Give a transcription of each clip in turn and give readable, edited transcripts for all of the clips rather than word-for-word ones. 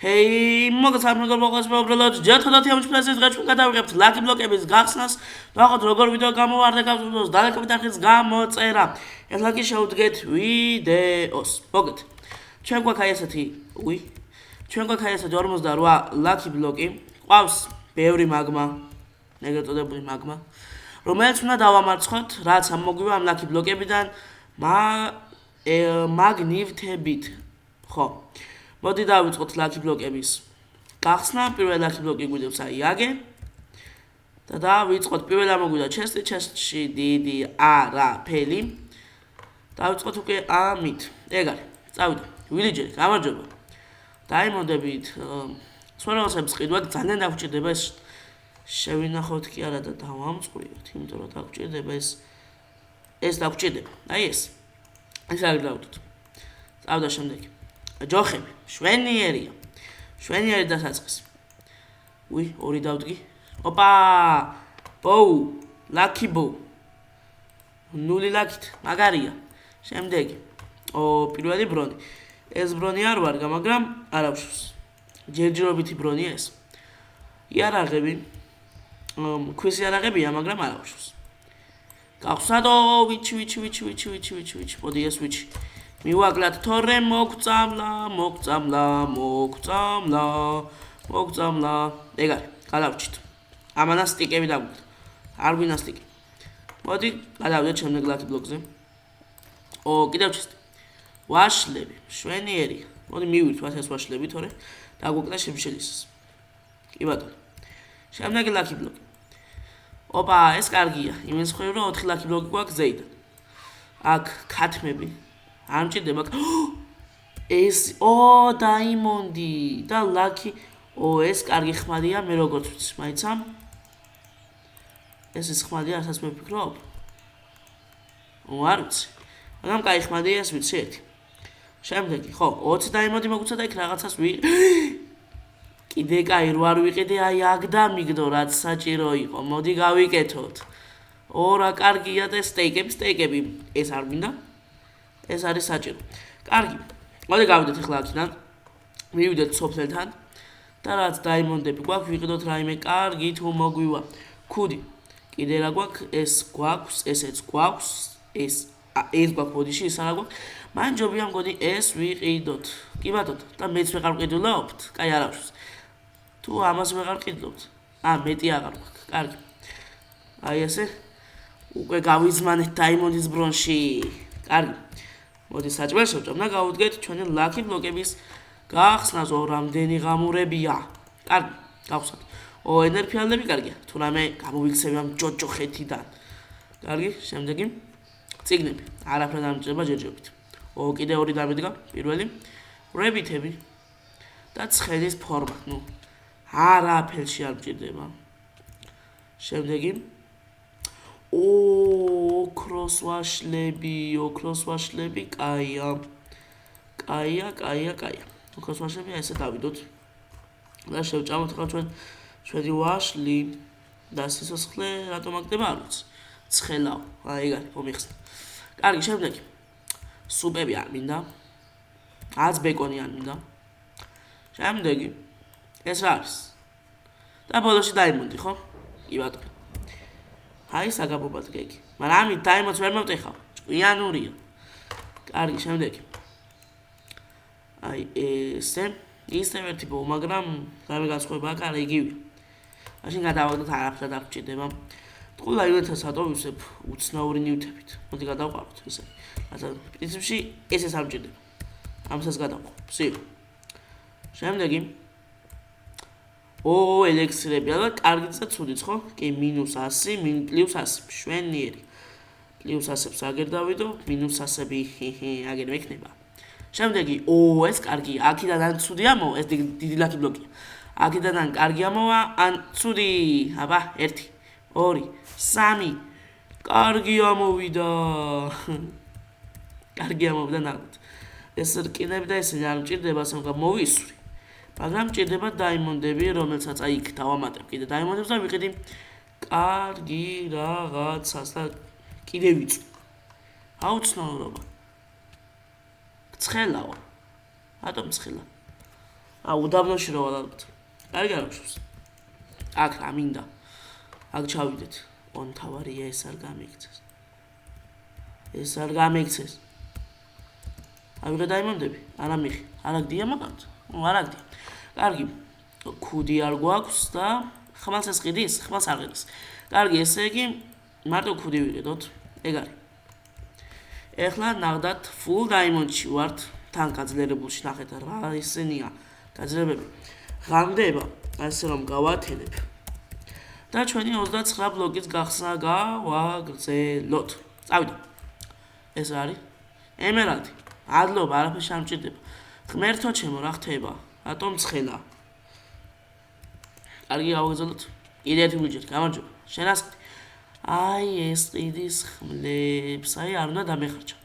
Hey, მოგწ სამგლოგოს პრობლემად ჯერთოდათ ამჩფლასის გაჩვენ გადავიღებთ ლაკი ბლოკების გახსნას. ნახოთ როგორ ვიდეო გამოვარდა გავწოდოს დალექებით არხის გამოწერა. ეს ლაკი შევდგეთ ვიდეოს. მოგეთ. ჩვენ გვაქვს აი ესეთი, ჩვენ გვაქვს აი ესეთი 48 ლაკი ბლოკი. ყავს ბევრი მაგმა, ეგრეთ წოდებული მაგმა, რომელიც უნდა დავამარცხოთ, რაც მოგვივა ამ ლაკი ბლოკებიდან მაგნიტებით. ხო. მოდი დავიწყოთ ლაკი ბლოკების გახსნა. პირველ ლაკი ბლოკი გვიდევს აი აგე. და დავიწყოთ პირველ ამოგვიდა ჩესტი, ჩესტში დიდი არაფერი. დავიწყოთ უკვე ამით. ეგ არის. წავიდა. ვილიჯერი, გამარჯობა. დაიმონდებით სვეროსებს ყიდვად ძალიან დაგჭირდება ეს შევინახოთ კი არა და დავამწყვრიოთ, იმიტომ რომ დაგჭირდება ეს დაგჭირდება. აი ეს. ეს არის დავდოთ. წავდა შემდეგი. ჯოხები, შვენიერია. შვენიერი დასაწყისი. ორი დავდგი. ოპა! ბოუ, ლაკი ბოუ. ნული ლაკით, მაგარია. შემდეგი. პირველი ბრონი. ეს ბრონი არ ვარგა, მაგრამ არავშავს. ჯერჯერობითი ბრონია ეს. იარაღები. ქვის იარაღებია, მაგრამ არავშავს. გავხსნადო, ვიჩი. მოდი ეს ვიჩი. მივაკლათ თორე მოგწამლა. ეგ არის, გადავჭით. ამანა სტიკები დაგვიყვეთ. არ გვინდა სტიკი. მოდი, გადავიდეთ შემდეგ ლაკი ბლოკზე. კიდევ ჩესტი. ვაშლები, შვენიერია. მოდი მივირთვათ ეს ვაშლები, თორე დაგვიყვეთ შემშელისს. კი ბატონო. შემდეგი ლაკი ბლოკი. ოპა, ეს კარგია. იმის მხრივ რომ 4 ლაკი ბლოკი გვაქვს ზეიდან. აქ ქათმები არ მჭირდება. ეს დაიმონდი და ლაკი. ეს კარგი ხმადია, მე როგორც ვიცი, მაიცა. ეს ხმადია, რასაც მე ვფიქრობ. არ ვიცი. მაგრამ კაი ხმადია, ეს ვიცი ერთი. შემდეგი, ხო, 20 დაიმონდი მოგვცა და იქ რაღაცას კიდე კაი რო არ ვიყიდე, აი აქ დამიგდო, რაც საჭირო იყო. მოდი გავიკეთოთ. ორა კარგია და სტეიკები. ეს არ მინდა. ეს არის საჭირო. კარგი. მოდი გავიდეთ ახლა აქედან. მივიდეთ სოფლთან და რაც დაიმონდები გვაქვს, ვიყიდოთ რაიმე კარგი თუ მოგვივა. ქუდი. კიდე რა გვაქვს? ეს გვაქვს, ესეც გვაქვს, ეს გვაქვს ბოდიში, ის არა გვაქვს. მან ჯობია მგონი ეს ვიყიდოთ. კი ბატონო, და მეც ვეღარ ვყიდულობთ? კაი არავის. თუ ამას ვეღარ ვყიდულობთ? მეტი აღარ გვაქვს. კარგი. აი ესე. უკვე გავიზმანეთ დაიმონდის ბრონში. კარგი. მოდი საჭმელს შევჭამ და გავუდგეთ ჩვენი ლაკი ბლოკების გახსნას. რამდენი ღამურებია. კარგი, გავხსნათ. ენერგიალები კარგია. თუნდაც გამოვიქცევი ამ ჯოჯოხეთიდან. კარგი, შემდეგი წიგნები. არაფერ არ მჭირდება ჯერჯერობით. კიდე ორი დამიდგა. პირველი რებითები და ცხენის ფორმა. არაფერში არ მჭირდება. შემდეგი ოქროს ვაშლები, კაია. ოქროს ვაშლები ესე დავიდოთ. და შევჭამოთ ახლა ჩვენი ვაშლი და სიცოცხლე რატომ აკდება არ ვიცი. ცხელაო. ეგ არის, მომიხსნა. კარგი, შემდეგი. სუპები არ მინდა. ბეკონი არ მინდა. შემდეგი. ეს რა არის? და ბოლოში დაიმონდი, ხო? კი ბატონო. აი საგაბობად გეგი. მაგრამ ამით დაიმონს ვერ მოვტეხავ. ჭკვიანურია. კარგი, შემდეგი. აი ესე ერთი ბო, მაგრამ რამე განსხვავება აქ არა იგივეა. მაშინ გადავაგდოთ არაფრად არ გჭირდება. ტყუილ აივენთას ატოვისებ უცნაური ნივთებით. მოდი გადავყავოთ ესე. პრინციპში ესეც არ მჭირდება. ამასაც გადავყავ. სიო. შემდეგი ელექსირები, ალბათ კარგიც და ცუდიც, ხო? კი, -100, +100, შვენიერი. +100-ს აგერ დავიდო, -100-ები აგერ მექნება. შემდეგი, ეს კარგია. აქედან ან ცუდი ამოვა, ეს დიდი ლაკი ბლოკია. აქედან ან კარგი ამოვა, ან ცუდი. აბა, 1, 2, 3. კარგი ამოვიდა. ნახოთ. ეს რკინები და ესე არ მჭირდება, სამგა მოვისვრი. მაგრამ მჭირდება დაიმონდები, რომელსაც აი იქ დავამატებ კიდე დაიმონდებს და ვიყიდი კარგი რაღაცას და კიდე ვიწვი. აუცნაურობა. ცხელაო. რატომ ცხელა? უდაბნოში რო ალბათ. კარგი არ გშვს. აქ რა მინდა. აქ ჩავიდეთ. მთავარია ეს არ გამიქცეს. ეს არ გამიქცეს. ავიღე დაიმონდები. არა მიხი. არა გდია მაგათ. არა გდია. კარგი. ქუდი არ გვაქვს და ხმალს ეს ყიდის? ხმალს არ ყიდის. კარგი, ესე იგი მარტო ქუდი ვიყიდოთ. ეგ არის. ეხლა ნახდათ full diamond-ში ვართ. თან გაძლიერებულში ნახეთ რა ისენია. გაძლიერებები. ღამდება, ასე რომ გავათელებ. და ჩვენი 29 ბლოკის გახსნა გავაგრძელოთ. წავიდა. ეს არის ემერალდი. ადლობა, არაფერს არ მჭირდება. ღმერთო ჩემო, რა ხდება? რატომ ცხელა? კარგი გავაგრძელოთ. კიდე ერთი ვიჯერ, გამარჯობა. შენას აი ეს ყიდის ხმლებს, აი არ უნდა დამეხარჯა.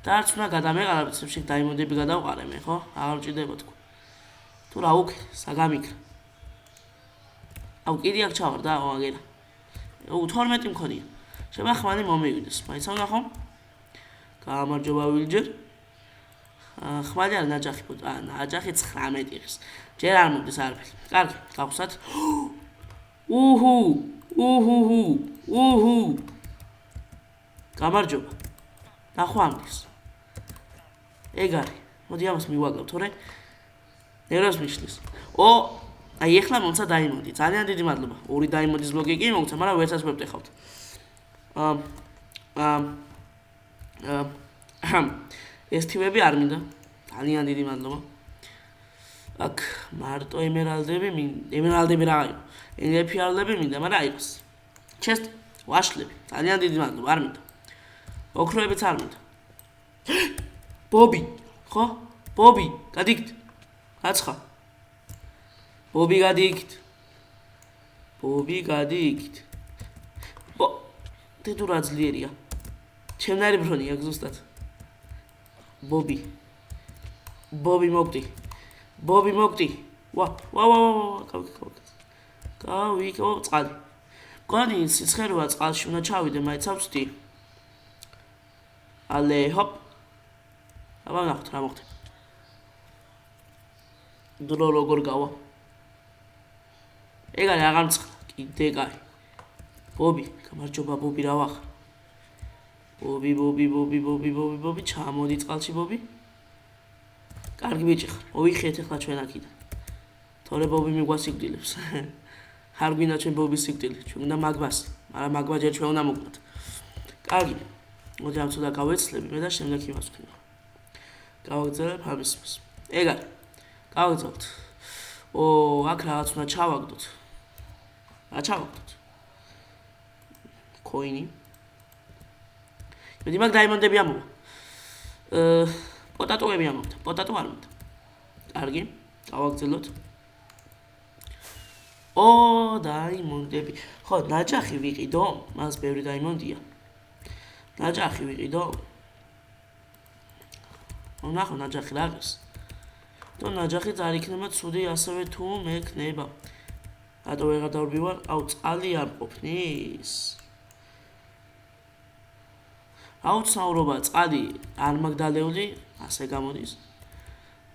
და არც უნდა გადამეყარა, ვთქვი, დაიმონდები გადავყარე მე, ხო? აღარ მჭირდება თქო. თუ რა უკეთ, საგამიქრა. აუ კიდე აქ ჩავარ და აგერა. 12 მქონია. შემახმანი მომივიდეს. მაინც არ ნახო? გამარჯობა ვიჯერ. ხმალი არ ნაჯახი პუტ, ნაჯახი 19 ის. ჯერ არ მომდის არაფერი. კარგი, გავხსნათ. უჰუ. გამარჯობა. ნახვამდის. ეგ არის. მოდი ამას მივაგავ, თორე ნერვებს მიშლის. აი ეხლა მომცა დაიმონდი. ძალიან დიდი მადლობა. 2 დაიმონდის ბლოკი კი მოგცა, მაგრამ ვერცაც მევტეხავთ. ეს თივები არ მინდა. ძალიან დიდი მადლობა. აქ მარტო ემერალდები რა აიღო. ენერფიალები მინდა, მაგრამ აიღოს. ჩესტ, ვაშლები. ძალიან დიდი მადლობა, არ მინდა. ოქროებიც არ მინდა. ბობი, ხო? ბობი, გადიგდ. აცხა. ბობი გადიგდ. დედო რა ძლიერია. ჩემნარი ბრონია ზუსტად. ბობი მოგდი. ვა. გავიქო წყალი. გონი სიცხეროა წყალში უნდა ჩავიდე, მაინც ავწდი. ალე, ჰოპ. აბა ნახოთ რა მოხდება. დრო როგორ გავა. ეგ არის აღარ მწყდა. კიდე კაი. ბობი, გამარჯობა ბობი რა ვახ. ბობი, ჩამოდი წყალში ბობი. კარგი ბიჭი ხარ. მოვიხიეთ ახლა ჩვენ აქიდან. თორე ბობი მიგვასიკვდილებს. არ გვინდა ჩვენ ბობის სიკვდილი. ჩვენ უნდა მაგვას, მაგრამ მაგვა ჯერ ჩვენ უნდა მოგვდათ. კარგი. მოდი ამ ცოტა გავეცლები მე და შემდეგ იმას ვქნა. გავაგრძელებ ამის. ეგ არის. გავაგრძელოთ. აქ რაღაც უნდა ჩავაგდოთ. რა ჩავაგდოთ? კოინი. მედი მაგ დაიმონდები ამოვა. პოტატოები ამოვდა. პოტატო არ მინდა. კარგი. გავაგრძელოთ. დაიმონდები. ხო, ნაჯახი ვიყიდო? მას ბევრი დაიმონდია. ნაჯახი ვიყიდო? ნახო ნაჯახი რა არის? და ნაჯახი არ იქნება ცუდი ასევე თუ მექნება. რატო ვეღარ დავბივარ? აუ, წყალი არ ყოფნის. აუცნაურობა წყალი არ მაგდალეული, ასე გამოდის.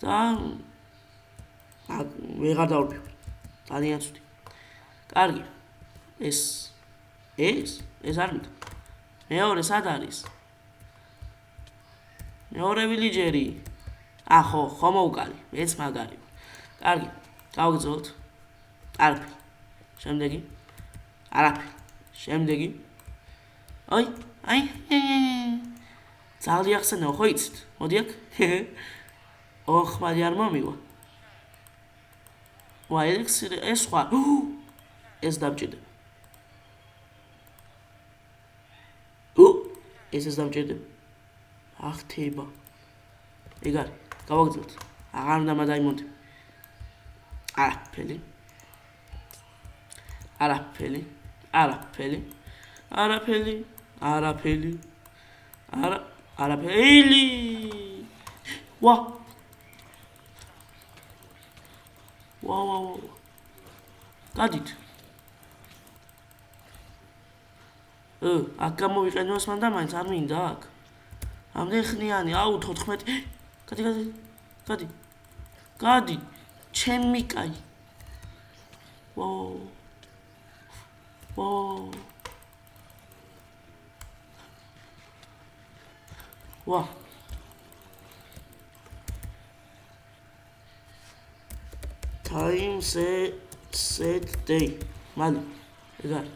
და ვეღარ დავბივარ. ძალიან ცუდი. კარგი. ეს არ მინდა. მეორე სად არის? მეორე ვილიჯერი. ხო მოვკალი. მეც მაგარი. კარგი. გავგრძელოთ. არაფერი. შემდეგი. არაფერი. შემდეგი. აი. ძალიან ახსენეო, ხო იცით? მოდი აქ. ხმალი არ მომივა. ელექსირი, ეს სხვა. ეს დამჭირდება. ეს დამჭირდება. ახთება. ეგ არის. გავაგრძელოთ. აღარ უნდა მადაიმონდე. არაფერი. ვა. გადით. აქ გამოვიყენოს მან და მაინც არ მინდა აქ. ამდენ ხნიანი, აუ 14. გადი. გადი ჩემი კაი ვა time set day მალე ეგ არის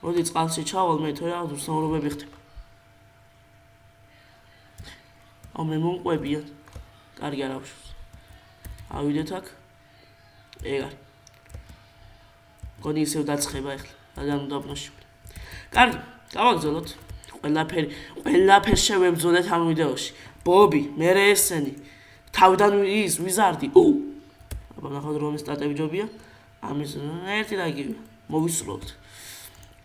მოდი წყალში ჩავალ მე თორე რაღაც უცნაურობები ხდება მე მომყვებიან კარგი არ ავშოს ავიდეთ აქ ეგ არის გონი ისევ დაცხება ახლა რადგან უნდა ვნოში კარგი გავაგზავნოთ ყველაფერს შევებრძოლეთ ამ ვიდეოში ბობი მერე ესენი თავიდან ის ვიზარდი აბა ნახოთ რომის სტატები ჯობია ამის ერთი და იგივე მოვისრულოთ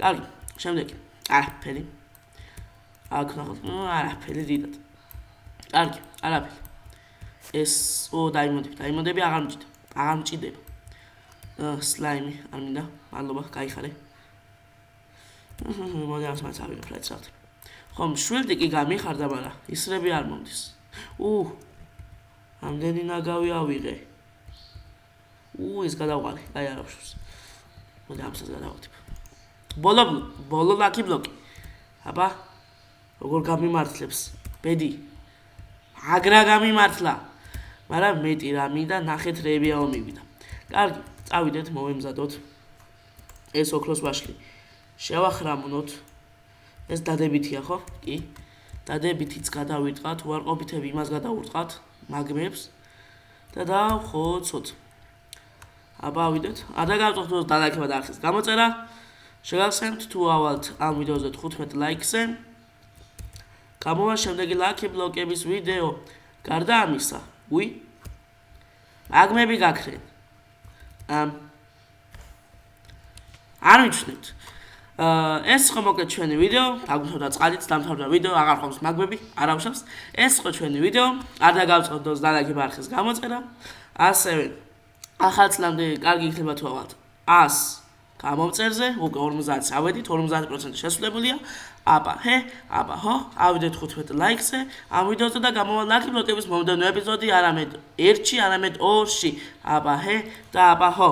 კარგი შემდეგი არაფერი აქ ნახოთ არაფერი დიდად კარგი არაფერი ეს დაიმოდები აღარ მჭიდება სლაიმი არ მინდა მადლობა გაიხარე მოდი ამას მაინც ავიღებ რა იცავთ ხომ შვილდი კი გამიხარდა მაგრამ ისრები არ მომდის ამდენი ნაგავი ავიღე ის გადავყალე აი არ ავშურს მოდი ამასაც გადავხტებ ბოლო ლაკი ბლოკი აბა როგორ გამიმართლებს ბედი აგრა გამიმართლა მაგრამ მეტი რა მინდა ნახეთ რეებიაო მივიდა კარგი წავიდეთ მოვემზადოთ ეს ოქროს ვაშლი შევახრამუნოთ ეს დადებითია ხო კი დადებითიც გადავიტყათ უარყოფითები იმას გადავურტყათ მაგმებს და დავხოცოთ აბა ავიდეთ არ დაგავწუხოთ დადაკება და ახსის გამოწერა შეგახსენებთ თუ ავალთ ამ ვიდეოზე 15 ლაიქზე გამოვა შემდეგი ლაკი ბლოკების ვიდეო გარდა ამისა მაგმები გაქრენ არ მიცნით ეს ხო მოკლედ ჩვენი ვიდეო დაგვიხვდა წყალით დამთავრდა ვიდეო აღარ ხომს მაგმები არ ავშავს ეს ხო ჩვენი ვიდეო არ დაგავწყვეტოთ დადაკება არხის გამოწერა ასევე ახალ წლამდე კარგი იქნება თუ ავალთ 100 გამომწერზე უკვე 50 ავედით 50% შესრულებულია აბა ჰო ავიდეთ 15 ლაიქზე ამ ვიდეოზე და გამოვა ლაკი ბლოკების მომდევნო ეპიზოდი არამედ 1-ში არამედ 2-ში აბა და აბა ჰო